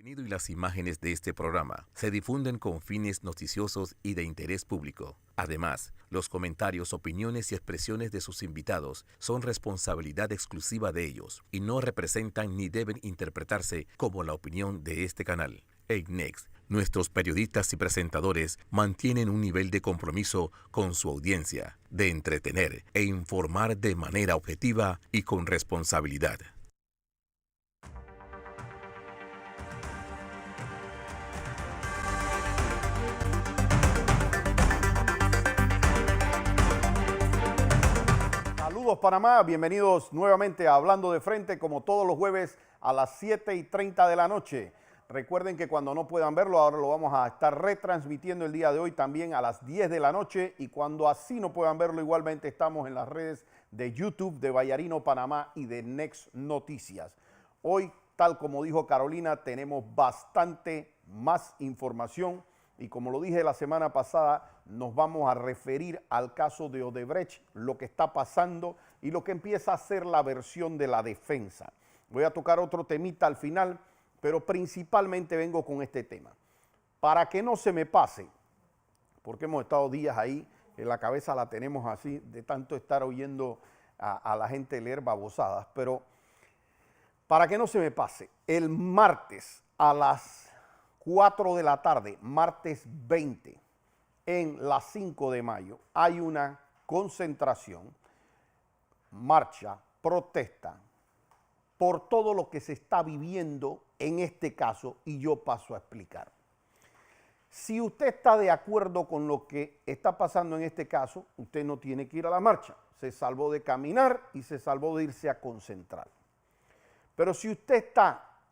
contenido y las imágenes de este programa se difunden con fines noticiosos y de interés público. Además, los comentarios, opiniones y expresiones de sus invitados son responsabilidad exclusiva de ellos y no representan ni deben interpretarse como la opinión de este canal. EICNEX, nuestros periodistas y presentadores mantienen un nivel de compromiso con su audiencia, de entretener e informar de manera objetiva y con responsabilidad. Saludos Panamá, bienvenidos nuevamente a Hablando de Frente, como todos los jueves a las 7:30 de la noche. Recuerden que cuando no puedan verlo, ahora lo vamos a estar retransmitiendo el día de hoy también a las 10 de la noche, y cuando así no puedan verlo, igualmente estamos en las redes de YouTube de Vallarino Panamá y de Next Noticias. Hoy, tal como dijo Carolina, tenemos bastante más información. Y como lo dije la semana pasada, nos vamos a referir al caso de Odebrecht, lo que está pasando y lo que empieza a ser la versión de la defensa. Voy a tocar otro temita al final, pero principalmente vengo con este tema. Para que no se me pase, porque hemos estado días ahí, en la cabeza la tenemos así, de tanto estar oyendo a la gente leer babosadas, pero para que no se me pase, el martes a las 4 de la tarde, martes 20, en la 5 de mayo, hay una concentración, marcha, protesta, por todo lo que se está viviendo en este caso, y yo paso a explicar. Si usted está de acuerdo con lo que está pasando en este caso, usted no tiene que ir a la marcha. Se salvó de caminar y se salvó de irse a concentrar. Pero si usted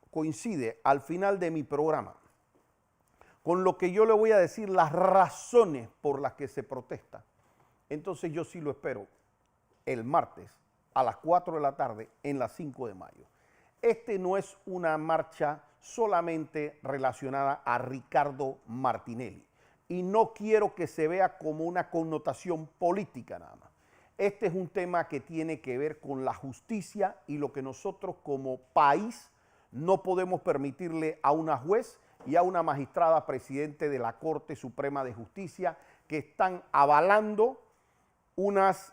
coincide al final de mi programa con lo que yo le voy a decir, las razones por las que se protesta, entonces yo sí lo espero el martes a las 4 de la tarde en la 5 de mayo. Este no es una marcha solamente relacionada a Ricardo Martinelli, y no quiero que se vea como una connotación política nada más. Este es un tema que tiene que ver con la justicia y lo que nosotros como país no podemos permitirle a una juez y a una magistrada presidente de la Corte Suprema de Justicia que están avalando unas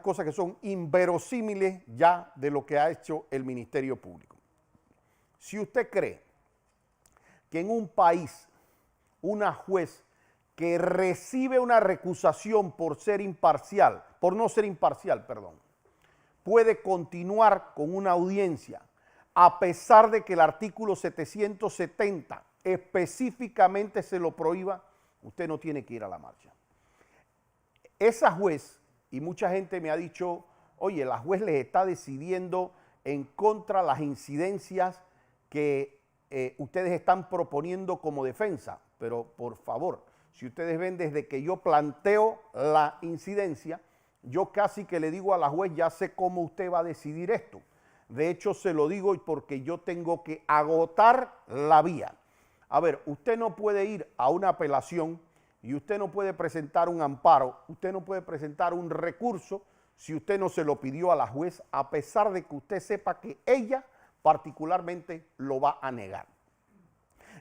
cosas que son inverosímiles ya de lo que ha hecho el Ministerio Público. Si usted cree que en un país una juez que recibe una recusación por no ser imparcial, puede continuar con una audiencia a pesar de que el artículo 770 específicamente se lo prohíba, usted no tiene que ir a la marcha. Esa juez, y mucha gente me ha dicho, oye, la juez les está decidiendo en contra de las incidencias que ustedes están proponiendo como defensa, pero por favor, si ustedes ven desde que yo planteo la incidencia, yo casi que le digo a la juez, ya sé cómo usted va a decidir esto. De hecho, se lo digo porque yo tengo que agotar la vía. A ver, usted no puede ir a una apelación y usted no puede presentar un amparo, usted no puede presentar un recurso si usted no se lo pidió a la juez, a pesar de que usted sepa que ella particularmente lo va a negar.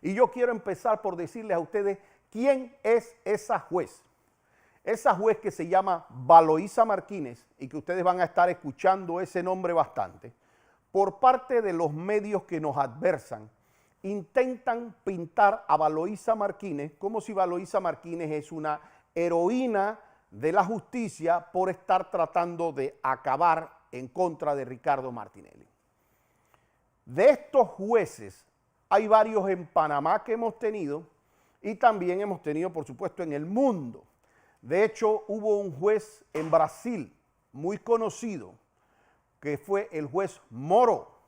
Y yo quiero empezar por decirles a ustedes quién es esa juez. Esa juez que se llama Valoísa Martínez, y que ustedes van a estar escuchando ese nombre bastante, por parte de los medios que nos adversan, intentan pintar a Valoísa Martínez como si Valoísa Martínez es una heroína de la justicia por estar tratando de acabar en contra de Ricardo Martinelli. De estos jueces hay varios en Panamá que hemos tenido, y también hemos tenido, por supuesto, en el mundo. De hecho, hubo un juez en Brasil muy conocido, que fue el juez Moro.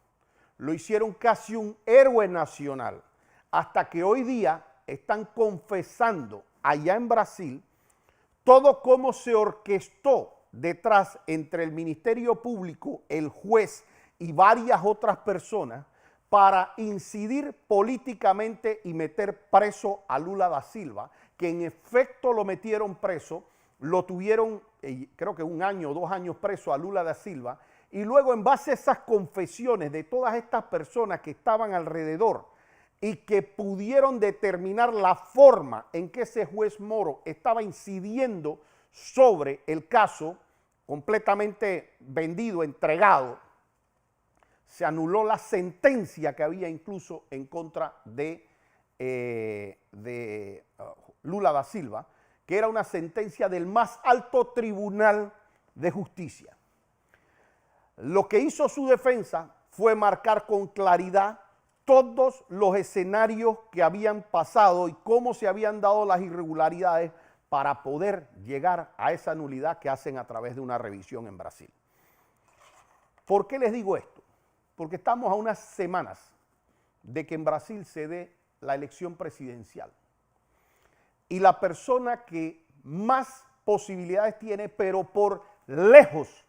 Lo hicieron casi un héroe nacional, hasta que hoy día están confesando allá en Brasil todo cómo se orquestó detrás entre el Ministerio Público, el juez y varias otras personas para incidir políticamente y meter preso a Lula da Silva, que en efecto lo metieron preso, lo tuvieron creo que 1 año o 2 años preso a Lula da Silva, y luego en base a esas confesiones de todas estas personas que estaban alrededor y que pudieron determinar la forma en que ese juez Moro estaba incidiendo sobre el caso, completamente vendido, entregado, se anuló la sentencia que había incluso en contra de Lula da Silva, que era una sentencia del más alto tribunal de justicia. Lo que hizo su defensa fue marcar con claridad todos los escenarios que habían pasado y cómo se habían dado las irregularidades para poder llegar a esa nulidad que hacen a través de una revisión en Brasil. ¿Por qué les digo esto? Porque estamos a unas semanas de que en Brasil se dé la elección presidencial. Y la persona que más posibilidades tiene, pero por lejos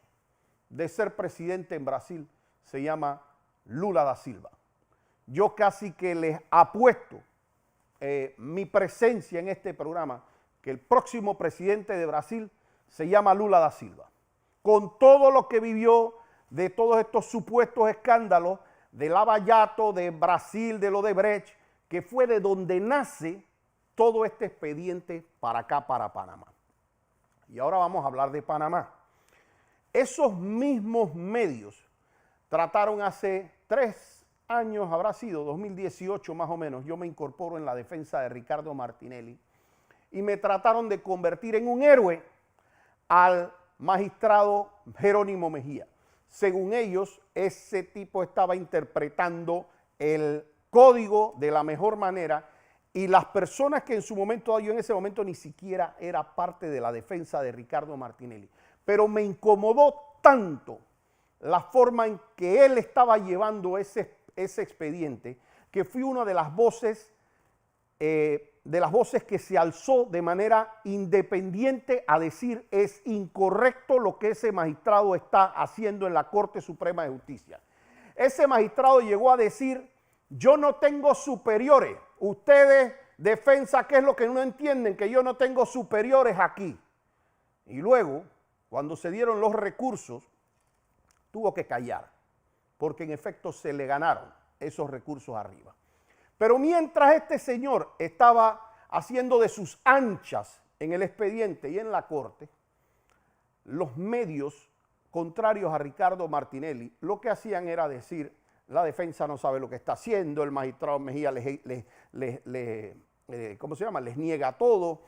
de ser presidente en Brasil, se llama Lula da Silva. Yo casi que les apuesto mi presencia en este programa que el próximo presidente de Brasil se llama Lula da Silva. Con todo lo que vivió de todos estos supuestos escándalos de Lava Jato, de Brasil, de Odebrecht, que fue de donde nace todo este expediente para acá, para Panamá. Y ahora vamos a hablar de Panamá. Esos mismos medios trataron hace 3 años, habrá sido 2018 más o menos, yo me incorporo en la defensa de Ricardo Martinelli, y me trataron de convertir en un héroe al magistrado Jerónimo Mejía. Según ellos, ese tipo estaba interpretando el código de la mejor manera y las personas que en su momento, yo en ese momento ni siquiera era parte de la defensa de Ricardo Martinelli, pero me incomodó tanto la forma en que él estaba llevando ese expediente, que fui una de las voces que se alzó de manera independiente a decir es incorrecto lo que ese magistrado está haciendo en la Corte Suprema de Justicia. Ese magistrado llegó a decir, yo no tengo superiores, ustedes defensa, ¿qué es lo que no entienden? Que yo no tengo superiores aquí. Y luego, cuando se dieron los recursos, tuvo que callar, porque en efecto se le ganaron esos recursos arriba. Pero mientras este señor estaba haciendo de sus anchas en el expediente y en la corte, los medios contrarios a Ricardo Martinelli lo que hacían era decir, la defensa no sabe lo que está haciendo, el magistrado Mejía les niega todo,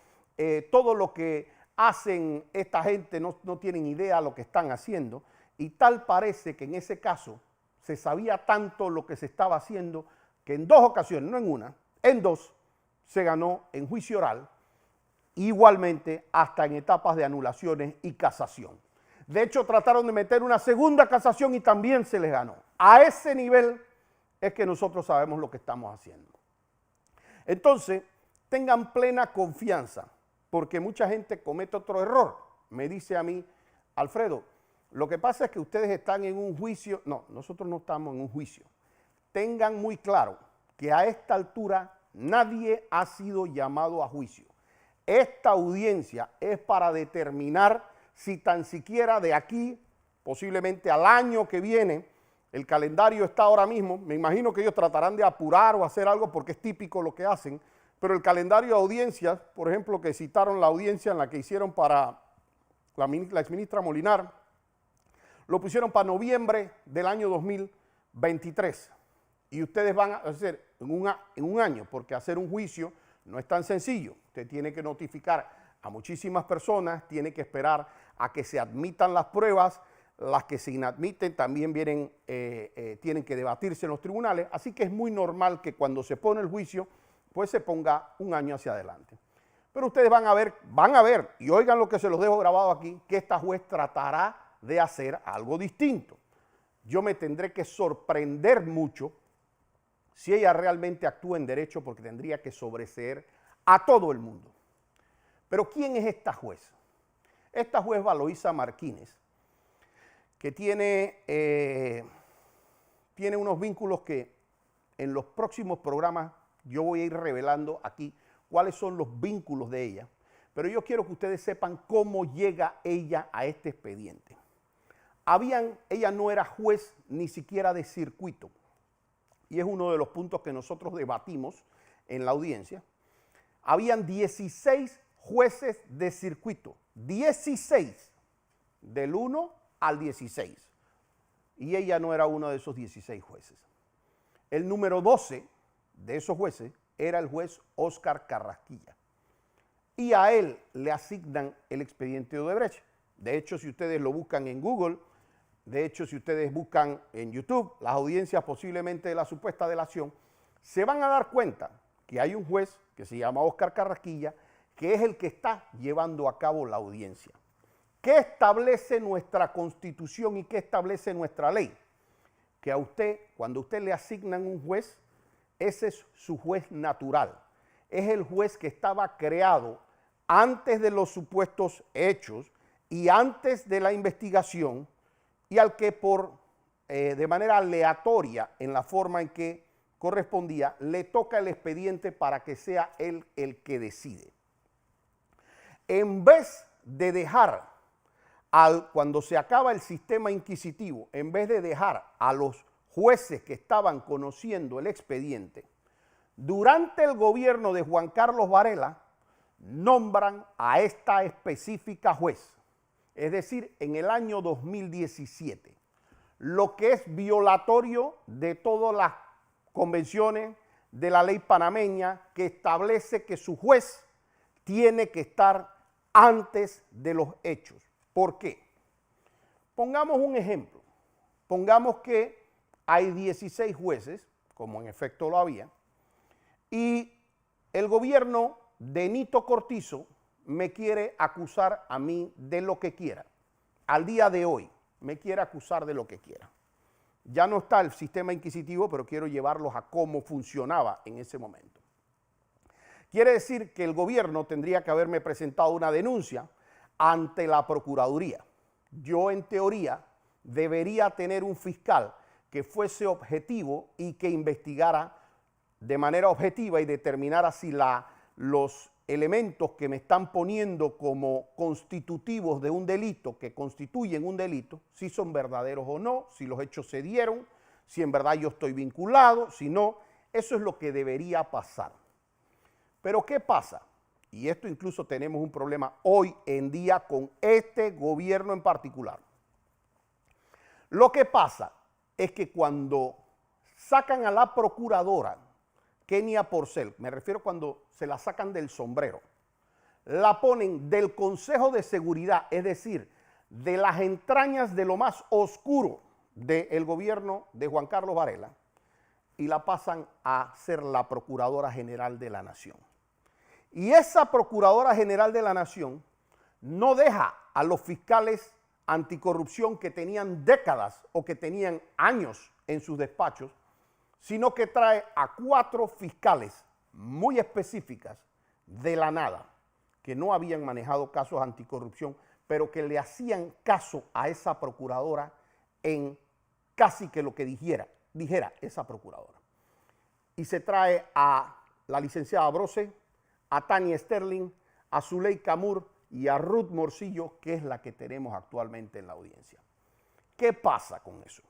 todo lo que hacen esta gente no tienen idea de lo que están haciendo, y tal parece que en ese caso se sabía tanto lo que se estaba haciendo que en 2 ocasiones, no en una, en 2, se ganó en juicio oral, igualmente hasta en etapas de anulaciones y casación. De hecho, trataron de meter una segunda casación y también se les ganó. A ese nivel es que nosotros sabemos lo que estamos haciendo. Entonces, tengan plena confianza, porque mucha gente comete otro error. Me dice a mí, Alfredo, lo que pasa es que ustedes están en un juicio. No, nosotros no estamos en un juicio. Tengan muy claro que a esta altura nadie ha sido llamado a juicio. Esta audiencia es para determinar si tan siquiera de aquí, posiblemente al año que viene, el calendario está ahora mismo, me imagino que ellos tratarán de apurar o hacer algo porque es típico lo que hacen, pero el calendario de audiencias, por ejemplo, que citaron la audiencia en la que hicieron para la exministra Molinar, lo pusieron para noviembre del año 2023. Y ustedes van a hacer en un año, porque hacer un juicio no es tan sencillo. Usted tiene que notificar a muchísimas personas, tiene que esperar a que se admitan las pruebas, las que se inadmiten también tienen que debatirse en los tribunales, así que es muy normal que cuando se pone el juicio, pues se ponga un año hacia adelante. Pero ustedes van a ver, y oigan lo que se los dejo grabado aquí, que esta juez tratará de hacer algo distinto. Yo me tendré que sorprender mucho si ella realmente actúa en derecho, porque tendría que sobreseer a todo el mundo. Pero ¿quién es esta juez? Esta juez Valoisa Martínez, que tiene unos vínculos que en los próximos programas yo voy a ir revelando aquí cuáles son los vínculos de ella, pero yo quiero que ustedes sepan cómo llega ella a este expediente. Ella no era juez ni siquiera de circuito. y es uno de los puntos que nosotros debatimos en la audiencia, habían 16 jueces de circuito, 16, del 1 al 16, y ella no era uno de esos 16 jueces. El número 12 de esos jueces era el juez Óscar Carrasquilla, y a él le asignan el expediente de Odebrecht. De hecho, si ustedes lo buscan en Google, de hecho, si ustedes buscan en YouTube las audiencias posiblemente de la supuesta delación, se van a dar cuenta que hay un juez que se llama Óscar Carrasquilla, que es el que está llevando a cabo la audiencia. ¿Qué establece nuestra Constitución y qué establece nuestra ley? Que a usted, cuando a usted le asignan un juez, ese es su juez natural. Es el juez que estaba creado antes de los supuestos hechos y antes de la investigación, y al que de manera aleatoria, en la forma en que correspondía, le toca el expediente para que sea él el que decide. En vez de dejar, cuando se acaba el sistema inquisitivo, en vez de dejar a los jueces que estaban conociendo el expediente, durante el gobierno de Juan Carlos Varela, nombran a esta específica juez. Es decir, en el año 2017, lo que es violatorio de todas las convenciones de la ley panameña que establece que su juez tiene que estar antes de los hechos. ¿Por qué? Pongamos un ejemplo. Pongamos que hay 16 jueces, como en efecto lo había, y el gobierno de Nito Cortizo me quiere acusar a mí de lo que quiera. Al día de hoy me quiere acusar de lo que quiera. Ya no está el sistema inquisitivo, pero quiero llevarlos a cómo funcionaba en ese momento. Quiere decir que el gobierno tendría que haberme presentado una denuncia ante la Procuraduría. Yo, en teoría, debería tener un fiscal que fuese objetivo y que investigara de manera objetiva y determinara si los elementos que me están poniendo como constitutivos de un delito, que constituyen un delito, si son verdaderos o no, si los hechos se dieron, si en verdad yo estoy vinculado, si no. Eso es lo que debería pasar. Pero ¿qué pasa? Y esto incluso tenemos un problema hoy en día con este gobierno en particular. Lo que pasa es que cuando sacan a la procuradora Kenia Porcel, me refiero cuando se la sacan del sombrero, la ponen del Consejo de Seguridad, es decir, de las entrañas de lo más oscuro del gobierno de Juan Carlos Varela, y la pasan a ser la Procuradora General de la Nación. Y esa Procuradora General de la Nación no deja a los fiscales anticorrupción que tenían décadas o que tenían años en sus despachos, sino que trae a 4 fiscales muy específicas de la nada, que no habían manejado casos anticorrupción, pero que le hacían caso a esa procuradora en casi que lo que dijera esa procuradora. Y se trae a la licenciada Brose, a Tania Sterling, a Zuleika Moore y a Ruth Morcillo, que es la que tenemos actualmente en la audiencia. ¿Qué pasa con eso?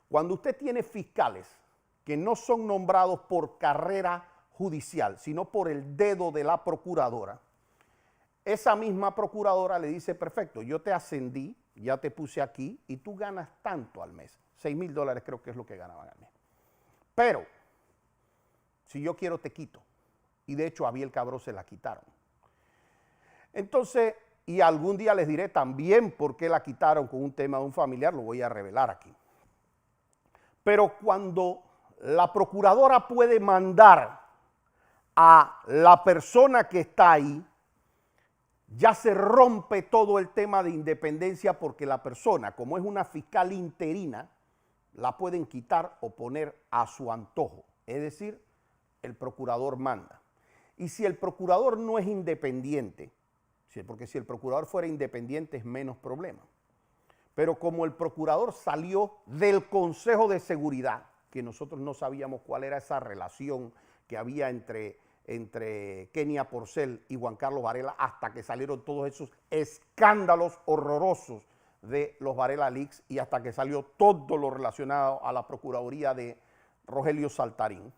Cuando usted tiene fiscales que no son nombrados por carrera judicial, sino por el dedo de la procuradora, esa misma procuradora le dice, perfecto, yo te ascendí, ya te puse aquí y tú ganas tanto al mes. $6,000 creo que es lo que ganaban al mes. Pero, si yo quiero te quito. Y de hecho a Abiel Cabró se la quitaron. Entonces, y algún día les diré también por qué la quitaron con un tema de un familiar, lo voy a revelar aquí. Pero cuando la procuradora puede mandar a la persona que está ahí, ya se rompe todo el tema de independencia, porque la persona, como es una fiscal interina, la pueden quitar o poner a su antojo. Es decir, el procurador manda. Y si el procurador no es independiente, porque si el procurador fuera independiente es menos problema. Pero como el procurador salió del Consejo de Seguridad, que nosotros no sabíamos cuál era esa relación que había entre Kenia Porcel y Juan Carlos Varela, hasta que salieron todos esos escándalos horrorosos de los Varela Leaks y hasta que salió todo lo relacionado a la Procuraduría de Rogelio Saltarín.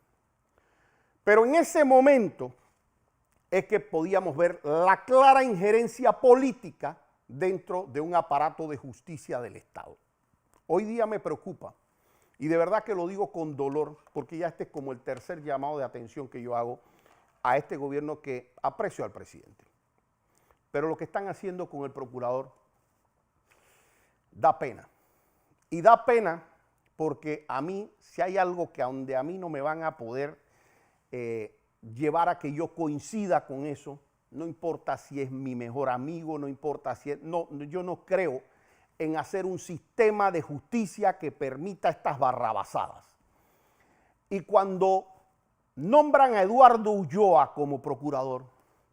Pero en ese momento es que podíamos ver la clara injerencia política dentro de un aparato de justicia del Estado. Hoy día me preocupa, y de verdad que lo digo con dolor, porque ya este es como el tercer llamado de atención que yo hago a este gobierno que aprecio al presidente. Pero lo que están haciendo con el procurador da pena. Y da pena porque a mí, si hay algo que donde a mí no me van a poder llevar a que yo coincida con eso, no importa si es mi mejor amigo, no importa si es, no, yo no creo en hacer un sistema de justicia que permita estas barrabasadas. Y cuando nombran a Eduardo Ulloa como procurador,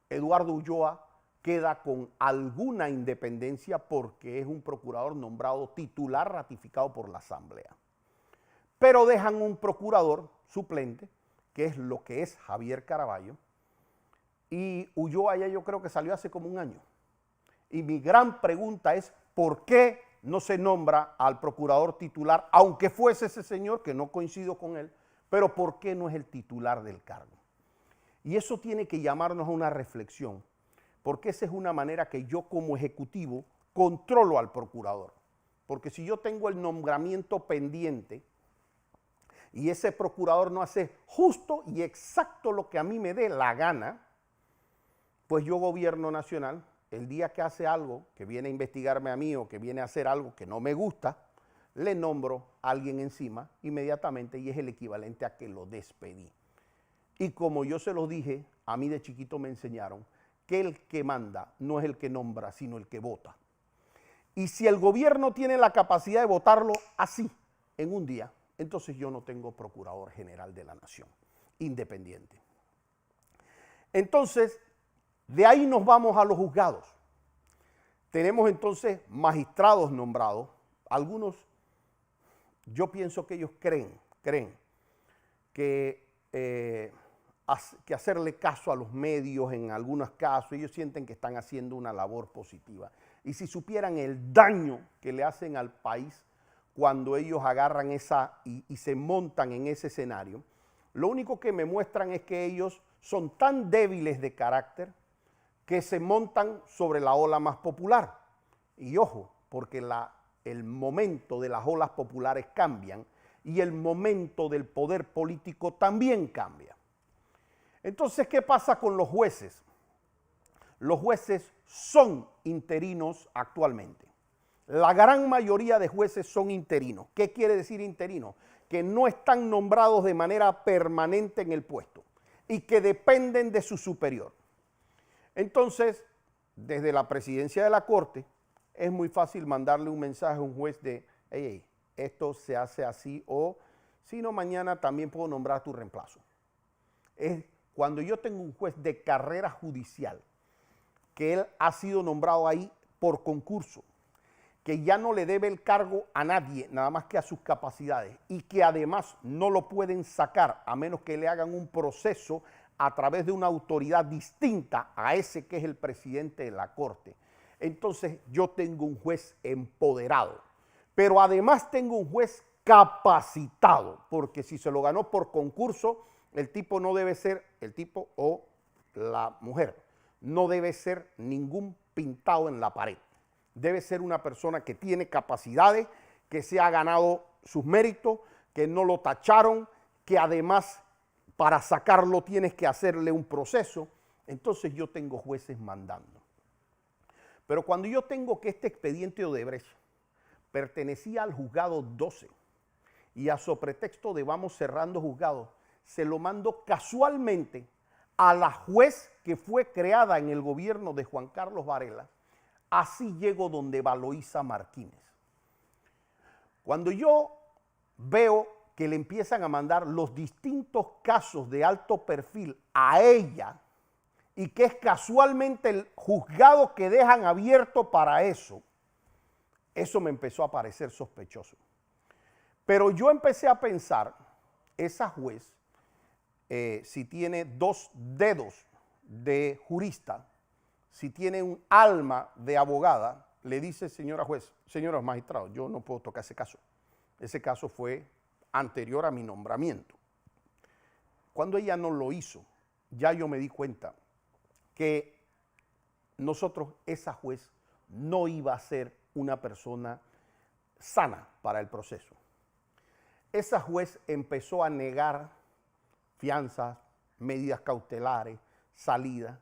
Eduardo Ulloa queda con alguna independencia porque es un procurador nombrado titular ratificado por la Asamblea. Pero dejan un procurador suplente, que es lo que es Javier Caraballo, y Ulloa ya yo creo que salió hace como un año. Y mi gran pregunta es, ¿por qué no se nombra al procurador titular, aunque fuese ese señor, que no coincido con él, pero por qué no es el titular del cargo? Y eso tiene que llamarnos a una reflexión, porque esa es una manera que yo como ejecutivo controlo al procurador. Porque si yo tengo el nombramiento pendiente y ese procurador no hace justo y exacto lo que a mí me dé la gana, pues yo, gobierno nacional, el día que hace algo, que viene a investigarme a mí o que viene a hacer algo que no me gusta, le nombro a alguien encima inmediatamente y es el equivalente a que lo despedí. Y como yo se los dije, a mí de chiquito me enseñaron que el que manda no es el que nombra, sino el que vota. Y si el gobierno tiene la capacidad de votarlo así, en un día, entonces yo no tengo procurador general de la nación, independiente. Entonces, de ahí nos vamos a los juzgados. Tenemos entonces magistrados nombrados. Algunos, yo pienso que ellos creen que hacerle caso a los medios en algunos casos, ellos sienten que están haciendo una labor positiva. Y si supieran el daño que le hacen al país cuando ellos agarran y se montan en ese escenario, lo único que me muestran es que ellos son tan débiles de carácter que se montan sobre la ola más popular. Y ojo, porque el momento de las olas populares cambian y el momento del poder político también cambia. Entonces, ¿qué pasa con los jueces? Los jueces son interinos actualmente. La gran mayoría de jueces son interinos. ¿Qué quiere decir interino? Que no están nombrados de manera permanente en el puesto y que dependen de su superior. Entonces, desde la presidencia de la Corte, es muy fácil mandarle un mensaje a un juez de, hey, esto se hace así, o si no, mañana también puedo nombrar tu reemplazo. Es cuando yo tengo un juez de carrera judicial, que él ha sido nombrado ahí por concurso, que ya no le debe el cargo a nadie, nada más que a sus capacidades, y que además no lo pueden sacar a menos que le hagan un proceso a través de una autoridad distinta a ese que es el presidente de la Corte. Entonces yo tengo un juez empoderado, pero además tengo un juez capacitado, porque si se lo ganó por concurso, el tipo no debe ser, el tipo o la mujer, no debe ser ningún pintado en la pared. Debe ser una persona que tiene capacidades, que se ha ganado sus méritos, que no lo tacharon, que además para sacarlo tienes que hacerle un proceso. Entonces yo tengo jueces mandando. Pero cuando yo tengo que este expediente Odebrecht pertenecía al juzgado 12 y a su pretexto de vamos cerrando juzgados, se lo mando casualmente a la juez que fue creada en el gobierno de Juan Carlos Varela, así llego donde Valoisa Martínez. Cuando yo veo que le empiezan a mandar los distintos casos de alto perfil a ella y que es casualmente el juzgado que dejan abierto para eso me empezó a parecer sospechoso. Pero yo empecé a pensar, esa juez, si tiene 2 dedos de jurista, si tiene un alma de abogada, le dice, señora juez, señora magistrado, yo no puedo tocar ese caso. Ese caso fue anterior a mi nombramiento. cuando ella no lo hizo, ya yo me di cuenta que esa juez no iba a ser una persona sana para el proceso. Esa juez empezó a negar fianzas, medidas cautelares, salidas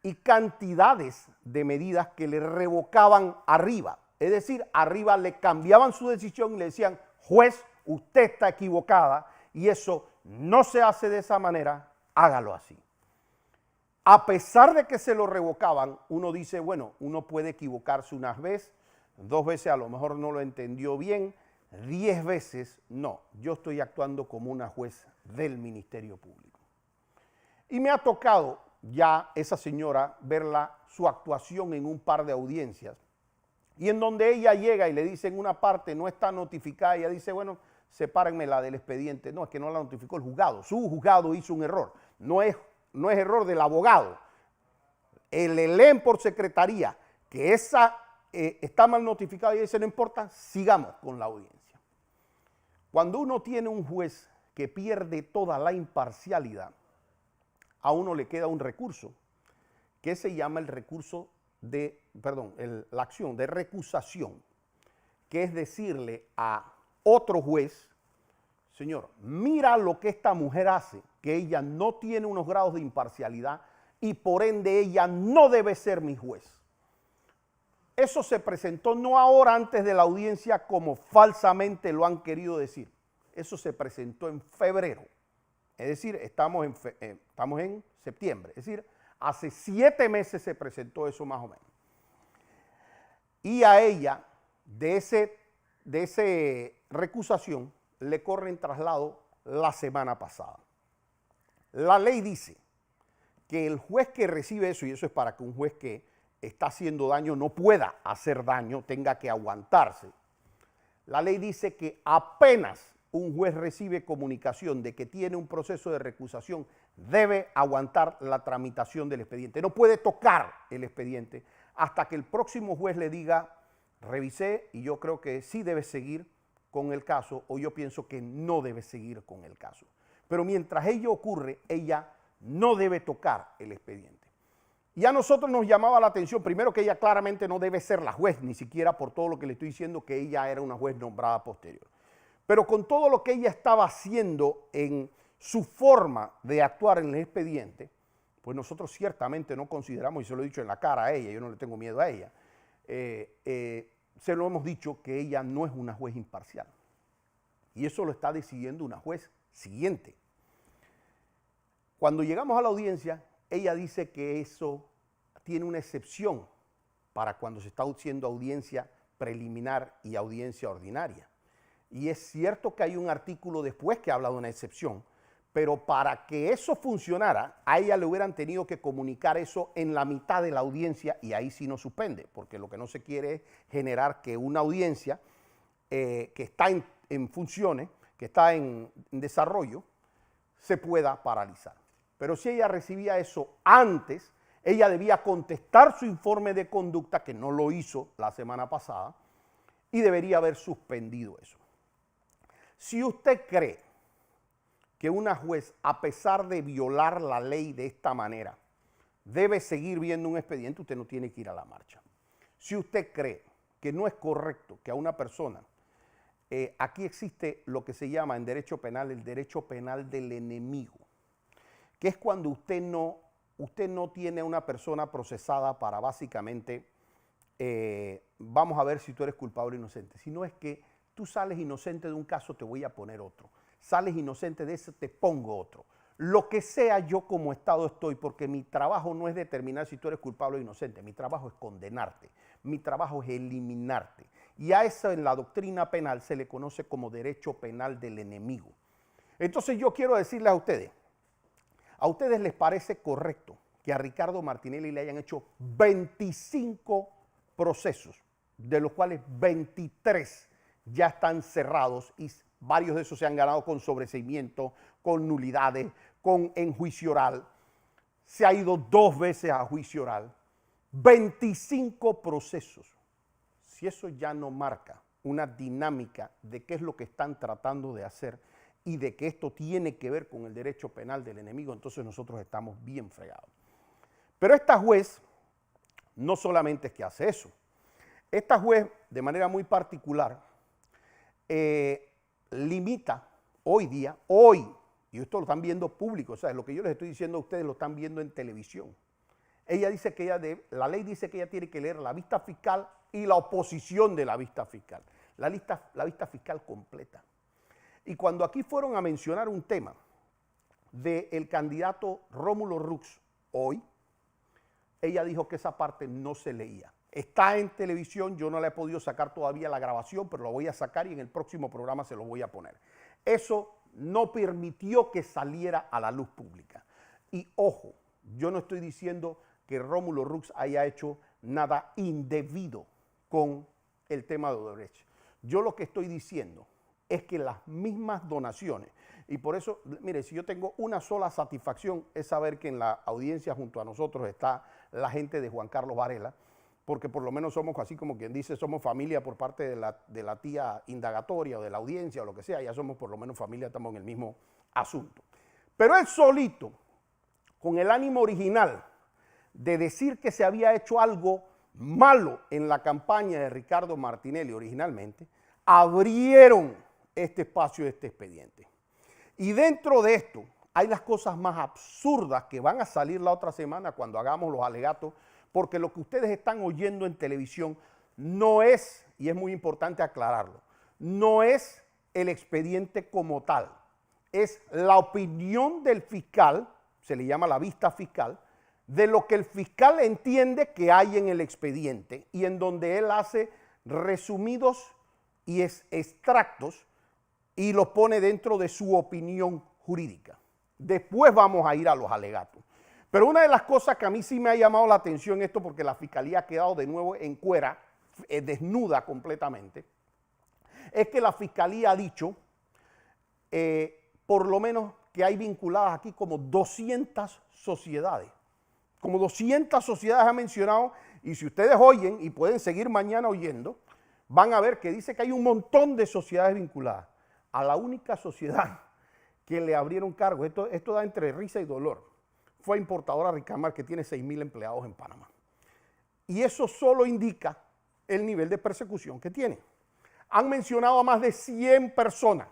y cantidades de medidas que le revocaban arriba. Es decir, arriba le cambiaban su decisión y le decían, juez, usted está equivocada y eso no se hace de esa manera, hágalo así. A pesar de que se lo revocaban, uno dice, bueno, uno puede equivocarse una vez, 2 veces a lo mejor no lo entendió bien, 10 veces no. Yo estoy actuando como una juez del Ministerio Público. Y me ha tocado ya esa señora verla, su actuación en un par de audiencias, y en donde ella llega y le dice en una parte no está notificada, ella dice, bueno, sepárenmela del expediente. No, es que no la notificó el juzgado. Su juzgado hizo un error. No es error del abogado. Le leen por secretaría que esa está mal notificada y dice, no importa, sigamos con la audiencia. Cuando uno tiene un juez que pierde toda la imparcialidad, a uno le queda un recurso que se llama el recurso la acción de recusación, que es decirle a otro juez, señor, mira lo que esta mujer hace, que ella no tiene unos grados de imparcialidad y por ende ella no debe ser mi juez. Eso se presentó no ahora antes de la audiencia como falsamente lo han querido decir. Eso se presentó en febrero. Es decir, estamos en septiembre. Es decir, hace 7 meses se presentó eso más o menos. Y a ella, de ese recusación, le corren traslado la semana pasada. La ley dice que el juez que recibe eso, y eso es para que un juez que está haciendo daño no pueda hacer daño, tenga que aguantarse. La ley dice que apenas un juez recibe comunicación de que tiene un proceso de recusación, debe aguantar la tramitación del expediente. No puede tocar el expediente hasta que el próximo juez le diga, revisé y yo creo que sí debe seguir con el caso, o yo pienso que no debe seguir con el caso. Pero mientras ello ocurre, ella no debe tocar el expediente. Y a nosotros nos llamaba la atención, primero, que ella claramente no debe ser la juez, ni siquiera por todo lo que le estoy diciendo, que ella era una juez nombrada posterior. Pero con todo lo que ella estaba haciendo en su forma de actuar en el expediente, pues nosotros ciertamente no consideramos, y se lo he dicho en la cara a ella, yo no le tengo miedo a ella, se lo hemos dicho que ella no es una juez imparcial. Y eso lo está decidiendo una juez siguiente. Cuando llegamos a la audiencia, ella dice que eso tiene una excepción para cuando se está haciendo audiencia preliminar y audiencia ordinaria. Y es cierto que hay un artículo después que habla de una excepción, pero para que eso funcionara, a ella le hubieran tenido que comunicar eso en la mitad de la audiencia y ahí sí no suspende, porque lo que no se quiere es generar que una audiencia que está en funciones, que está en desarrollo, se pueda paralizar. Pero si ella recibía eso antes, ella debía contestar su informe de conducta, que no lo hizo la semana pasada, y debería haber suspendido eso. Si usted cree que una juez, a pesar de violar la ley de esta manera, debe seguir viendo un expediente, usted no tiene que ir a la marcha. Si usted cree que no es correcto que a una persona, aquí existe lo que se llama en derecho penal el derecho penal del enemigo, que es cuando usted no tiene a una persona procesada para básicamente, vamos a ver si tú eres culpable o inocente, sino es que tú sales inocente de un caso, te voy a poner otro. Sales inocente de ese, te pongo otro. Lo que sea, yo como Estado estoy, porque mi trabajo no es determinar si tú eres culpable o inocente, mi trabajo es condenarte, mi trabajo es eliminarte. Y a eso en la doctrina penal se le conoce como derecho penal del enemigo. Entonces yo quiero decirles ¿a ustedes les parece correcto que a Ricardo Martinelli le hayan hecho 25 procesos, de los cuales 23 ya están cerrados y varios de esos se han ganado con sobreseimiento, con nulidades, en juicio oral? Se ha ido 2 veces a juicio oral. 25 procesos. Si eso ya no marca una dinámica de qué es lo que están tratando de hacer y de que esto tiene que ver con el derecho penal del enemigo, entonces nosotros estamos bien fregados. Pero esta juez no solamente es que hace eso. Esta juez, de manera muy particular, limita hoy día, y esto lo están viendo público, o sea, lo que yo les estoy diciendo a ustedes lo están viendo en televisión. Ella dice que la ley dice que ella tiene que leer la vista fiscal y la oposición de la vista fiscal. La vista fiscal completa. Y cuando aquí fueron a mencionar un tema del candidato Rómulo Rux hoy, ella dijo que esa parte no se leía. Está en televisión, yo no le he podido sacar todavía la grabación, pero lo voy a sacar y en el próximo programa se lo voy a poner. Eso no permitió que saliera a la luz pública. Y ojo, yo no estoy diciendo que Rómulo Rux haya hecho nada indebido con el tema de Odebrecht. Yo lo que estoy diciendo es que las mismas donaciones, y por eso, mire, si yo tengo una sola satisfacción es saber que en la audiencia junto a nosotros está la gente de Juan Carlos Varela, porque por lo menos somos, así como quien dice, somos familia por parte de la tía indagatoria o de la audiencia o lo que sea, ya somos por lo menos familia, estamos en el mismo asunto. Pero él solito, con el ánimo original de decir que se había hecho algo malo en la campaña de Ricardo Martinelli originalmente, abrieron este espacio, este expediente. Y dentro de esto hay las cosas más absurdas que van a salir la otra semana cuando hagamos los alegatos, porque lo que ustedes están oyendo en televisión no es, y es muy importante aclararlo, no es el expediente como tal, es la opinión del fiscal, se le llama la vista fiscal, de lo que el fiscal entiende que hay en el expediente y en donde él hace resumidos y extractos y los pone dentro de su opinión jurídica. Después vamos a ir a los alegatos. Pero una de las cosas que a mí sí me ha llamado la atención esto, porque la fiscalía ha quedado de nuevo en cuera, desnuda completamente, es que la fiscalía ha dicho, por lo menos que hay vinculadas aquí como 200 sociedades. Como 200 sociedades ha mencionado, y si ustedes oyen y pueden seguir mañana oyendo, van a ver que dice que hay un montón de sociedades vinculadas. A la única sociedad que le abrieron cargo, esto da entre risa y dolor, fue Importadora Ricamar, que tiene 6,000 empleados en Panamá. Y eso solo indica el nivel de persecución que tiene. Han mencionado a más de 100 personas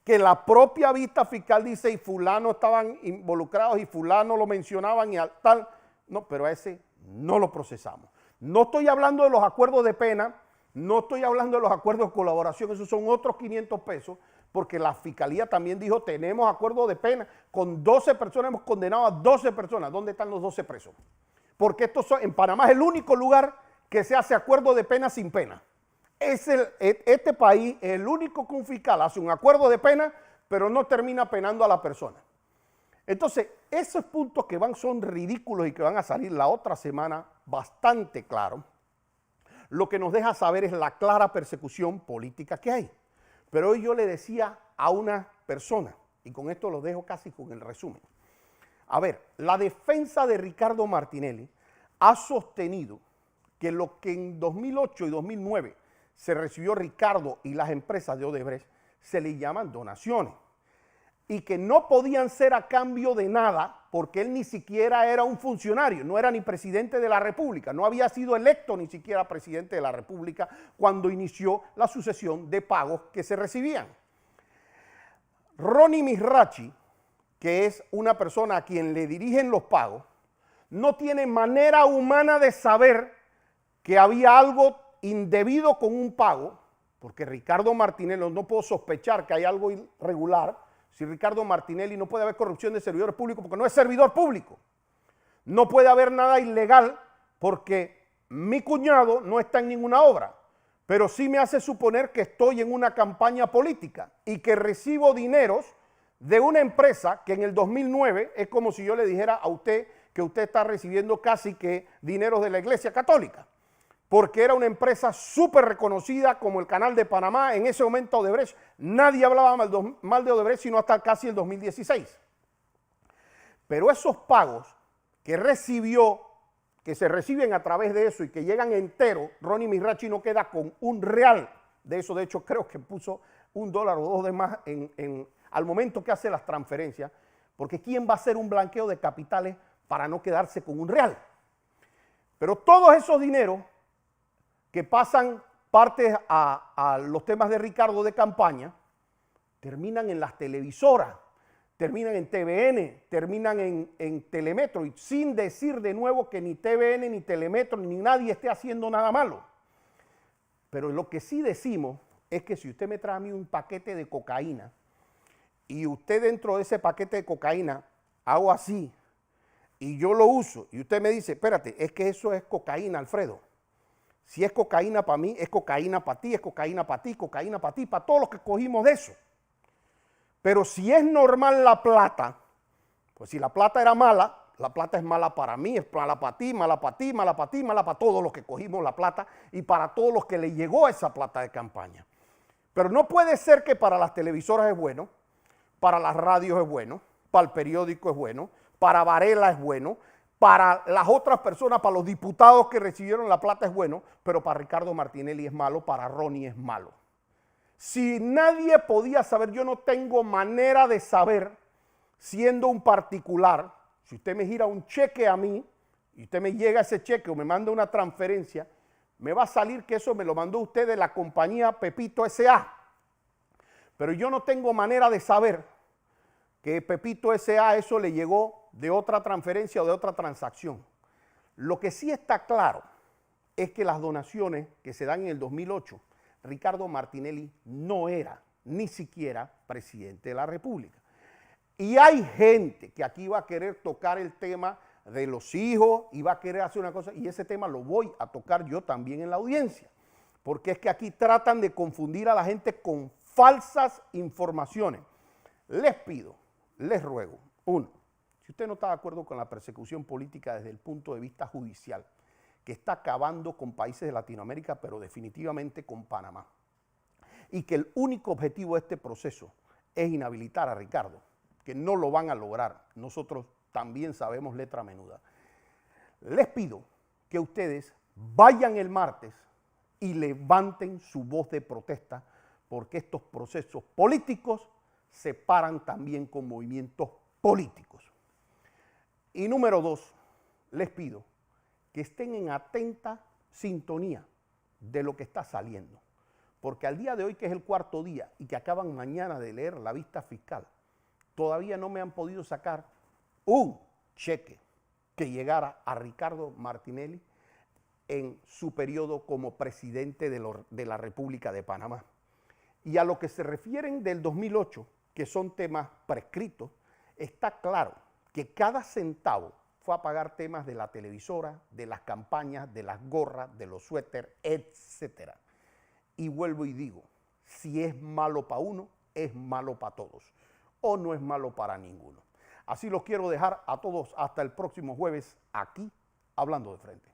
que la propia vista fiscal dice y fulano estaban involucrados y fulano lo mencionaban y tal. No, pero a ese no lo procesamos. No estoy hablando de los acuerdos de pena, no estoy hablando de los acuerdos de colaboración, esos son otros 500 pesos, porque la fiscalía también dijo, tenemos acuerdos de pena, con 12 personas hemos condenado a 12 personas. ¿Dónde están los 12 presos? Porque en Panamá es el único lugar que se hace acuerdo de pena sin pena. Este país es el único que un fiscal hace un acuerdo de pena, pero no termina penando a la persona. Entonces, esos puntos que son ridículos y que van a salir la otra semana bastante claro, lo que nos deja saber es la clara persecución política que hay. Pero hoy yo le decía a una persona, y con esto lo dejo casi con el resumen. A ver, la defensa de Ricardo Martinelli ha sostenido que lo que en 2008 y 2009 se recibió Ricardo y las empresas de Odebrecht se le llaman donaciones y que no podían ser a cambio de nada porque él ni siquiera era un funcionario, no era ni presidente de la República, no había sido electo ni siquiera presidente de la República cuando inició la sucesión de pagos que se recibían. Ronnie Mizrachi, que es una persona a quien le dirigen los pagos, no tiene manera humana de saber que había algo indebido con un pago, porque Ricardo Martinelli, no puedo sospechar que hay algo irregular. Si Ricardo Martinelli no puede haber corrupción de servidores públicos porque no es servidor público. No puede haber nada ilegal porque mi cuñado no está en ninguna obra, pero sí me hace suponer que estoy en una campaña política y que recibo dineros de una empresa que en el 2009 es como si yo le dijera a usted que usted está recibiendo casi que dineros de la Iglesia Católica, porque era una empresa súper reconocida como el Canal de Panamá, en ese momento Odebrecht. Nadie hablaba mal de Odebrecht sino hasta casi el 2016. Pero esos pagos que se reciben a través de eso y que llegan enteros, Ronnie Mizrachi no queda con un real de eso. De hecho, creo que puso $1 o $2 de más al momento que hace las transferencias, porque ¿quién va a hacer un blanqueo de capitales para no quedarse con un real? Pero todos esos dineros que pasan partes a los temas de Ricardo de campaña, terminan en las televisoras, terminan en TVN, terminan en Telemetro, y sin decir de nuevo que ni TVN, ni Telemetro, ni nadie esté haciendo nada malo. Pero lo que sí decimos es que si usted me trae a mí un paquete de cocaína y usted dentro de ese paquete de cocaína hago así y yo lo uso y usted me dice, espérate, es que eso es cocaína, Alfredo. Si es cocaína para mí, es cocaína para ti, es cocaína para ti, cocaína para ti, para todos los que cogimos de eso. Pero si es normal la plata, pues si la plata era mala, la plata es mala para mí, es mala para ti, mala para ti, mala para ti, mala para todos los que cogimos la plata y para todos los que le llegó esa plata de campaña. Pero no puede ser que para las televisoras es bueno, para las radios es bueno, para el periódico es bueno, para Varela es bueno, para las otras personas, para los diputados que recibieron la plata es bueno, pero para Ricardo Martinelli es malo, para Ronnie es malo. Si nadie podía saber, yo no tengo manera de saber, siendo un particular, si usted me gira un cheque a mí, y usted me llega ese cheque o me manda una transferencia, me va a salir que eso me lo mandó usted de la compañía Pepito S.A. Pero yo no tengo manera de saber que Pepito S.A. eso le llegó de otra transferencia o de otra transacción. Lo que sí está claro es que las donaciones que se dan en el 2008, Ricardo Martinelli no era ni siquiera presidente de la República. Y hay gente que aquí va a querer tocar el tema de los hijos y va a querer hacer una cosa, y ese tema lo voy a tocar yo también en la audiencia, porque es que aquí tratan de confundir a la gente con falsas informaciones. Les pido, les ruego, uno, si usted no está de acuerdo con la persecución política desde el punto de vista judicial, que está acabando con países de Latinoamérica, pero definitivamente con Panamá, y que el único objetivo de este proceso es inhabilitar a Ricardo, que no lo van a lograr, nosotros también sabemos letra menuda. Les pido que ustedes vayan el martes y levanten su voz de protesta, porque estos procesos políticos se paran también con movimientos políticos. Y número dos, les pido que estén en atenta sintonía de lo que está saliendo, porque al día de hoy, que es el cuarto día y que acaban mañana de leer la vista fiscal, todavía no me han podido sacar un cheque que llegara a Ricardo Martinelli en su periodo como presidente de la República de Panamá. Y a lo que se refieren del 2008, que son temas prescritos, está claro que cada centavo fue a pagar temas de la televisora, de las campañas, de las gorras, de los suéteres, etc. Y vuelvo y digo, si es malo para uno, es malo para todos, o no es malo para ninguno. Así los quiero dejar a todos hasta el próximo jueves aquí, Hablando de Frente.